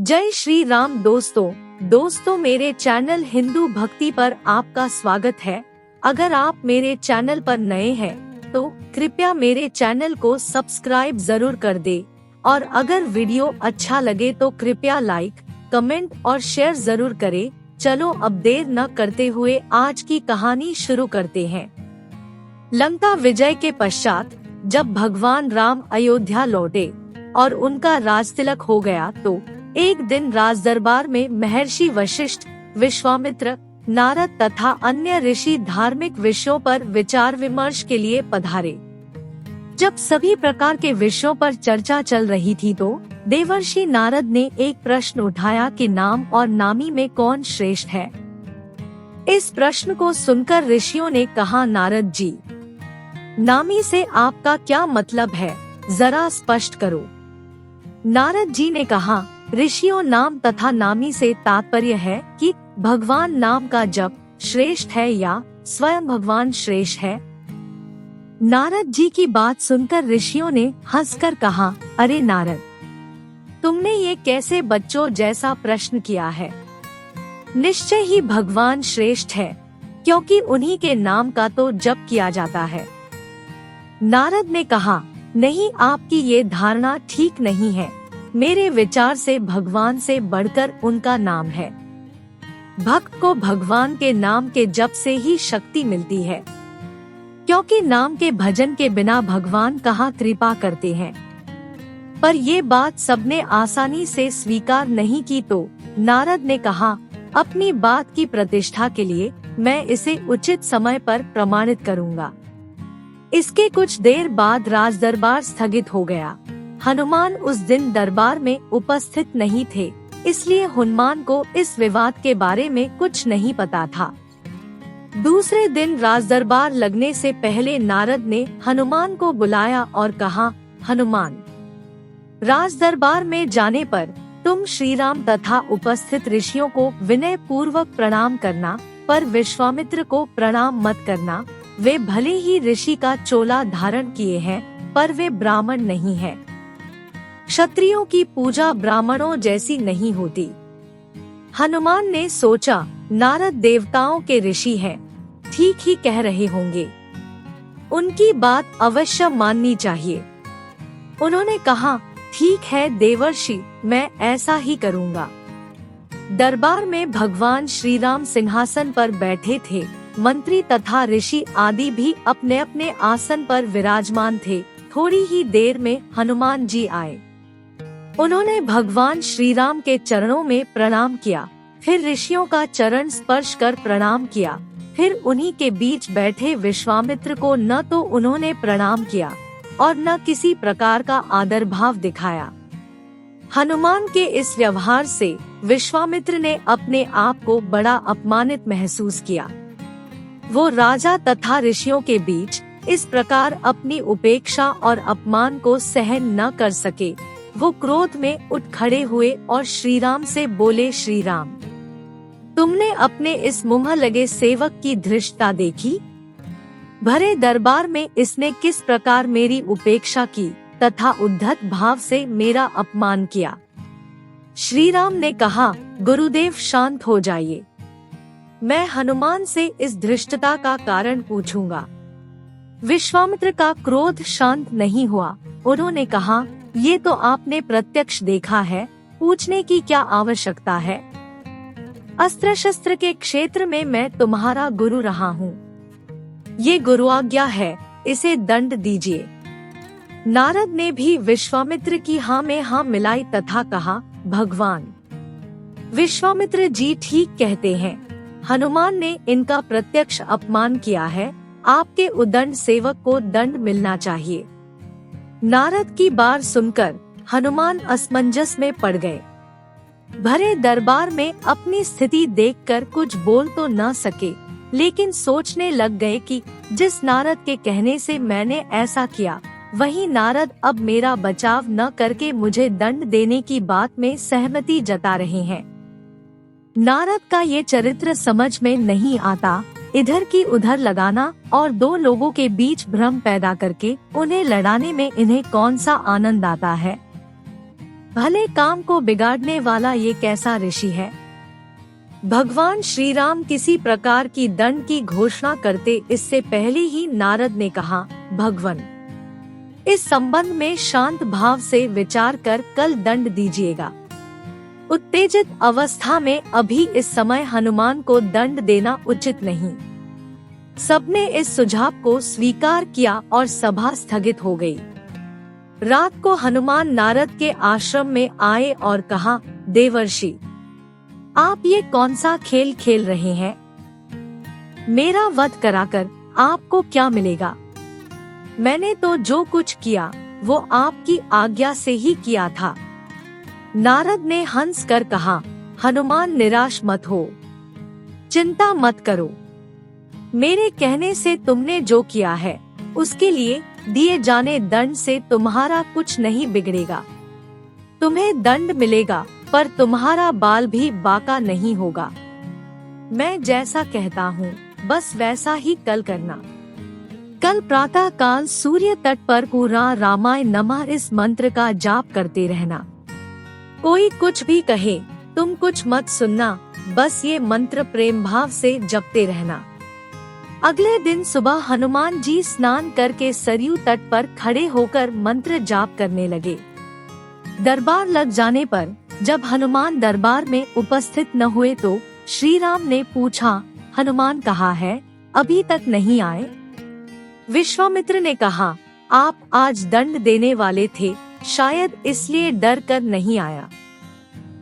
जय श्री राम दोस्तों मेरे चैनल हिंदू भक्ति पर आपका स्वागत है। अगर आप मेरे चैनल पर नए हैं तो कृपया मेरे चैनल को सब्सक्राइब जरूर कर दे और अगर वीडियो अच्छा लगे तो कृपया लाइक, कमेंट और शेयर जरूर करें। चलो अब देर न करते हुए आज की कहानी शुरू करते हैं। लंका विजय के पश्चात जब भगवान राम अयोध्या लौटे और उनका राजतिलक हो गया तो एक दिन राज दरबार में महर्षि वशिष्ठ, विश्वामित्र, नारद तथा अन्य ऋषि धार्मिक विषयों पर विचार विमर्श के लिए पधारे। जब सभी प्रकार के विषयों पर चर्चा चल रही थी तो देवर्षि नारद ने एक प्रश्न उठाया कि नाम और नामी में कौन श्रेष्ठ है। इस प्रश्न को सुनकर ऋषियों ने कहा, नारद जी, नामी से आपका क्या मतलब है, जरा स्पष्ट करो। नारद जी ने कहा, ऋषियों, नाम तथा नामी से तात्पर्य है कि भगवान नाम का जप श्रेष्ठ है या स्वयं भगवान श्रेष्ठ है। नारद जी की बात सुनकर ऋषियों ने हंसकर कहा, अरे नारद, तुमने ये कैसे बच्चों जैसा प्रश्न किया है। निश्चय ही भगवान श्रेष्ठ है क्योंकि उन्हीं के नाम का तो जप किया जाता है। नारद ने कहा, नहीं, आपकी ये धारणा ठीक नहीं है। मेरे विचार से भगवान से बढ़कर उनका नाम है। भक्त को भगवान के नाम के जप से ही शक्ति मिलती है, क्योंकि नाम के भजन के बिना भगवान कहाँ कृपा करते हैं। पर ये बात सबने आसानी से स्वीकार नहीं की तो नारद ने कहा, अपनी बात की प्रतिष्ठा के लिए मैं इसे उचित समय पर प्रमाणित करूँगा। इसके कुछ देर बाद राजदरबार स्थगित हो गया। हनुमान उस दिन दरबार में उपस्थित नहीं थे, इसलिए हनुमान को इस विवाद के बारे में कुछ नहीं पता था। दूसरे दिन राजदरबार लगने से पहले नारद ने हनुमान को बुलाया और कहा, हनुमान, राजदरबार में जाने पर तुम श्री राम तथा उपस्थित ऋषियों को विनय पूर्वक प्रणाम करना, पर विश्वामित्र को प्रणाम मत करना। वे भले ही ऋषि का चोला धारण किए हैं, पर वे ब्राह्मण नहीं हैं। क्षत्रियों की पूजा ब्राह्मणों जैसी नहीं होती। हनुमान ने सोचा, नारद देवताओं के ऋषि हैं, ठीक ही कह रहे होंगे, उनकी बात अवश्य माननी चाहिए। उन्होंने कहा, ठीक है देवर्षि, मैं ऐसा ही करूँगा। दरबार में भगवान श्री राम सिंहासन पर बैठे थे। मंत्री तथा ऋषि आदि भी अपने अपने आसन पर विराजमान थे। थोड़ी ही देर में हनुमान जी आए। उन्होंने भगवान श्री राम के चरणों में प्रणाम किया, फिर ऋषियों का चरण स्पर्श कर प्रणाम किया, फिर उन्हीं के बीच बैठे विश्वामित्र को न तो उन्होंने प्रणाम किया और न किसी प्रकार का आदर भाव दिखाया। हनुमान के इस व्यवहार से विश्वामित्र ने अपने आप को बड़ा अपमानित महसूस किया। वो राजा तथा ऋषियों के बीच इस प्रकार अपनी उपेक्षा और अपमान को सहन न कर सके। वो क्रोध में उठ खड़े हुए और श्री राम से बोले, श्री राम, तुमने अपने इस मुँह लगे सेवक की धृष्टता देखी। भरे दरबार में इसने किस प्रकार मेरी उपेक्षा की तथा उद्धत भाव से मेरा अपमान किया। श्री राम ने कहा, गुरुदेव शांत हो जाइए, मैं हनुमान से इस धृष्टता का कारण पूछूंगा। विश्वामित्र का क्रोध शांत नहीं हुआ। उन्होंने कहा, ये तो आपने प्रत्यक्ष देखा है, पूछने की क्या आवश्यकता है। अस्त्र शस्त्र के क्षेत्र में मैं तुम्हारा गुरु रहा हूँ, ये गुरु आज्ञा है, इसे दंड दीजिए। नारद ने भी विश्वामित्र की हाँ में हाँ मिलाई तथा कहा, भगवान विश्वामित्र जी ठीक कहते हैं, हनुमान ने इनका प्रत्यक्ष अपमान किया है, आपके उद्दंड सेवक को दंड मिलना चाहिए। नारद की बात सुनकर हनुमान असमंजस में पड़ गए। भरे दरबार में अपनी स्थिति देखकर कुछ बोल तो न सके, लेकिन सोचने लग गए कि जिस नारद के कहने से मैंने ऐसा किया, वही नारद अब मेरा बचाव न करके मुझे दंड देने की बात में सहमति जता रहे हैं। नारद का ये चरित्र समझ में नहीं आता। इधर की उधर लगाना और दो लोगों के बीच भ्रम पैदा करके उन्हें लड़ाने में इन्हें कौन सा आनंद आता है। भले काम को बिगाड़ने वाला ये कैसा ऋषि है। भगवान श्री राम किसी प्रकार की दंड की घोषणा करते इससे पहले ही नारद ने कहा, भगवान, इस संबंध में शांत भाव से विचार कर कल दंड दीजिएगा। उत्तेजित अवस्था में अभी इस समय हनुमान को दंड देना उचित नहीं। सबने इस सुझाव को स्वीकार किया और सभा स्थगित हो गई। रात को हनुमान नारद के आश्रम में आए और कहा, देवर्षि, आप ये कौन सा खेल खेल रहे हैं? मेरा वध कराकर आपको क्या मिलेगा? मैंने तो जो कुछ किया वो आपकी आज्ञा से ही किया था। नारद ने हंस कर कहा, हनुमान निराश मत हो, चिंता मत करो। मेरे कहने से तुमने जो किया है उसके लिए दिए जाने दंड से तुम्हारा कुछ नहीं बिगड़ेगा। तुम्हें दंड मिलेगा पर तुम्हारा बाल भी बाका नहीं होगा। मैं जैसा कहता हूँ बस वैसा ही कल करना। कल प्रातः काल सूर्य तट पर पूरा रामाय नमः इस मंत्र का जाप करते रहना। कोई कुछ भी कहे तुम कुछ मत सुनना, बस ये मंत्र प्रेम भाव से जपते रहना। अगले दिन सुबह हनुमान जी स्नान करके सरयू तट पर खड़े होकर मंत्र जाप करने लगे। दरबार लग जाने पर जब हनुमान दरबार में उपस्थित न हुए तो श्री राम ने पूछा, हनुमान कहाँ है, अभी तक नहीं आए? विश्वामित्र ने कहा, आप आज दंड देने वाले थे, शायद इसलिए डर कर नहीं आया।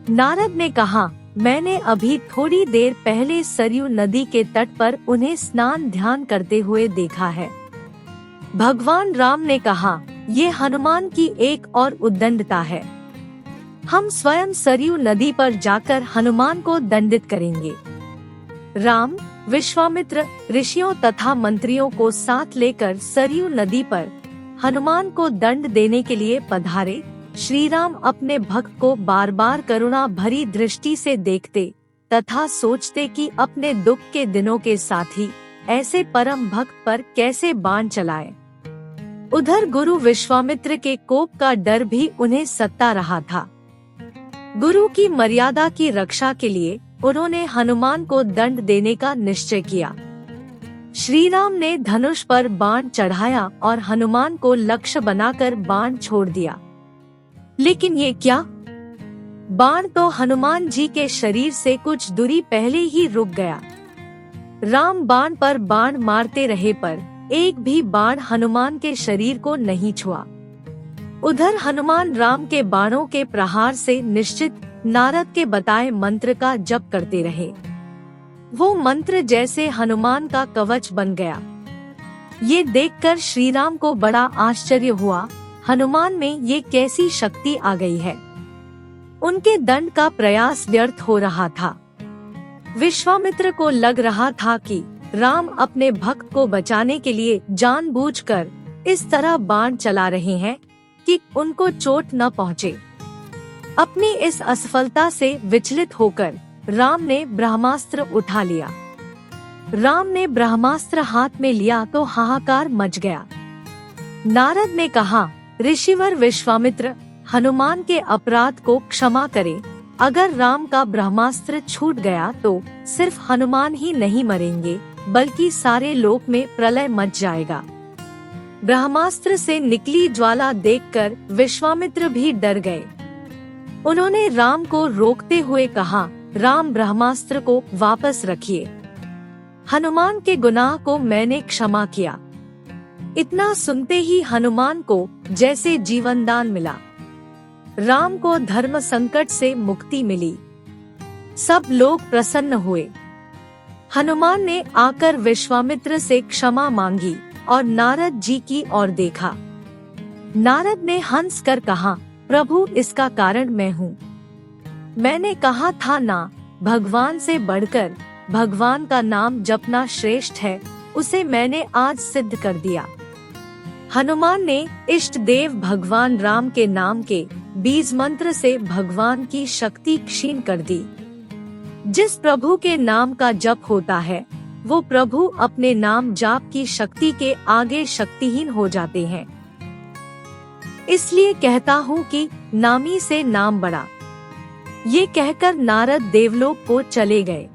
नारद ने कहा, मैंने अभी थोड़ी देर पहले सरयू नदी के तट पर उन्हें स्नान ध्यान करते हुए देखा है। भगवान राम ने कहा, ये हनुमान की एक और उद्दंडता है। हम स्वयं सरयू नदी पर जाकर हनुमान को दंडित करेंगे। राम, विश्वामित्र, ऋषियों तथा मंत्रियों को साथ लेकर सरयू नदी पर हनुमान को दंड देने के लिए पधारे। श्री राम अपने भक्त को बार बार करुणा भरी दृष्टि से देखते तथा सोचते कि अपने दुख के दिनों के साथी ऐसे परम भक्त पर कैसे बाण चलाए। उधर गुरु विश्वामित्र के कोप का डर भी उन्हें सता रहा था। गुरु की मर्यादा की रक्षा के लिए उन्होंने हनुमान को दंड देने का निश्चय किया। श्री राम ने धनुष पर बाण चढ़ाया और हनुमान को लक्ष्य बनाकर बाण छोड़ दिया। लेकिन ये क्या? बाण तो हनुमान जी के शरीर से कुछ दूरी पहले ही रुक गया। राम बाण पर बाण मारते रहे पर एक भी बाण हनुमान के शरीर को नहीं छुआ। उधर हनुमान राम के बाणों के प्रहार से निश्चित नारद के बताए मंत्र का जप करते रहे। वो मंत्र जैसे हनुमान का कवच बन गया। ये देखकर श्री राम को बड़ा आश्चर्य हुआ, हनुमान में ये कैसी शक्ति आ गई है। उनके दंड का प्रयास व्यर्थ हो रहा था। विश्वामित्र को लग रहा था कि राम अपने भक्त को बचाने के लिए जानबूझकर इस तरह बाण चला रहे हैं कि उनको चोट न पहुँचे। अपनी इस असफलता से विचलित होकर राम ने ब्रह्मास्त्र उठा लिया। राम ने ब्रह्मास्त्र हाथ में लिया तो हाहाकार मच गया। नारद ने कहा, ऋषिवर विश्वामित्र, हनुमान के अपराध को क्षमा करें। अगर राम का ब्रह्मास्त्र छूट गया तो सिर्फ हनुमान ही नहीं मरेंगे बल्कि सारे लोक में प्रलय मच जाएगा। ब्रह्मास्त्र से निकली ज्वाला देखकर विश्वामित्र भी डर गए। उन्होंने राम को रोकते हुए कहा, राम, ब्रह्मास्त्र को वापस रखिए। हनुमान के गुनाह को मैंने क्षमा किया। इतना सुनते ही हनुमान को जैसे जीवन दान मिला। राम को धर्म संकट से मुक्ति मिली। सब लोग प्रसन्न हुए। हनुमान ने आकर विश्वामित्र से क्षमा मांगी और नारद जी की ओर देखा। नारद ने हंस कर कहा, प्रभु, इसका कारण मैं हूँ। मैंने कहा था ना, भगवान से बढ़कर भगवान का नाम जपना श्रेष्ठ है, उसे मैंने आज सिद्ध कर दिया। हनुमान ने इष्ट देव भगवान राम के नाम के बीज मंत्र से भगवान की शक्ति क्षीण कर दी। जिस प्रभु के नाम का जप होता है वो प्रभु अपने नाम जाप की शक्ति के आगे शक्तिहीन हो जाते हैं। इसलिए कहता हूँ कि नामी से नाम बड़ा। ये कहकर नारद देवलोक को चले गए।